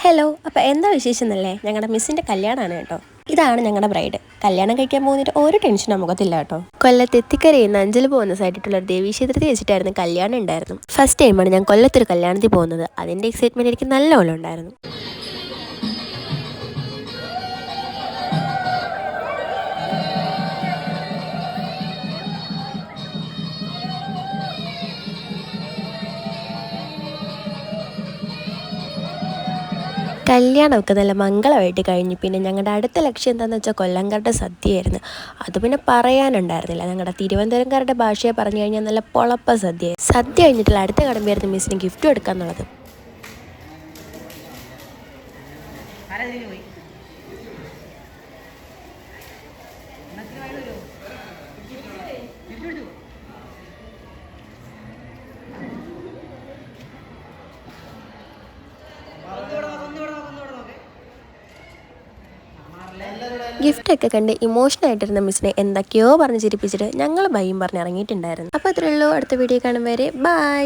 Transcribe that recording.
Hello, അപ്പോൾ എന്താ വിശേഷം എന്നല്ലേ? ഞങ്ങളുടെ മിസ്സിൻ്റെ കല്യാണമാണ് കേട്ടോ. ഇതാണ് ഞങ്ങളുടെ ബ്രൈഡ്. കല്യാണം കഴിക്കാൻ പോകുന്നിട്ട് ഒരു ടെൻഷനും മുഖത്തില്ല കേട്ടോ. കൊല്ലത്ത് എത്തിക്കരയിൽ നിന്ന് അഞ്ചൽ പോകുന്ന സൈഡിലുള്ള ഒരു ദേവീക്ഷേത്രത്തിൽ വെച്ചിട്ടായിരുന്നു കല്യാണം ഉണ്ടായിരുന്നു. ഫസ്റ്റ് ടൈമാണ് ഞാൻ കൊല്ലത്തൊരു കല്യാണത്തിൽ പോകുന്നത്. അതിൻ്റെ എക്സൈറ്റ്മെൻറ്റ് എനിക്ക് നല്ലോണം ഉണ്ടായിരുന്നു. കല്യാണമൊക്കെ നല്ല മംഗളമായിട്ട് കഴിഞ്ഞു. പിന്നെ ഞങ്ങളുടെ അടുത്ത ലക്ഷ്യം എന്താണെന്ന് വെച്ചാൽ കൊല്ലംകാരുടെ സദ്യയായിരുന്നു. അത് പിന്നെ പറയാനുണ്ടായിരുന്നില്ല. ഞങ്ങളുടെ തിരുവനന്തപുരംകാരുടെ ഭാഷയെ പറഞ്ഞു കഴിഞ്ഞാൽ നല്ല പൊളപ്പ സദ്യ. സദ്യ കഴിഞ്ഞിട്ടുള്ള അടുത്ത കടമ്പയായിരുന്നു മിസ്സിന് ഗിഫ്റ്റ് കൊടുക്കാന്നുള്ളത്. ഗിഫ്റ്റൊക്കെ കണ്ട് ഇമോഷണലായിട്ടിരുന്ന മിസ്സിനെ എന്തൊക്കെയോ പറഞ്ഞ് ചിരിപ്പിച്ചിട്ട് ഞങ്ങൾ ബൈയും പറഞ്ഞ് ഇറങ്ങിയിട്ടുണ്ടായിരുന്നു. അപ്പോൾ അത്രയേ ഉള്ളൂ. അടുത്ത വീഡിയോ കാണും വരെ ബൈ.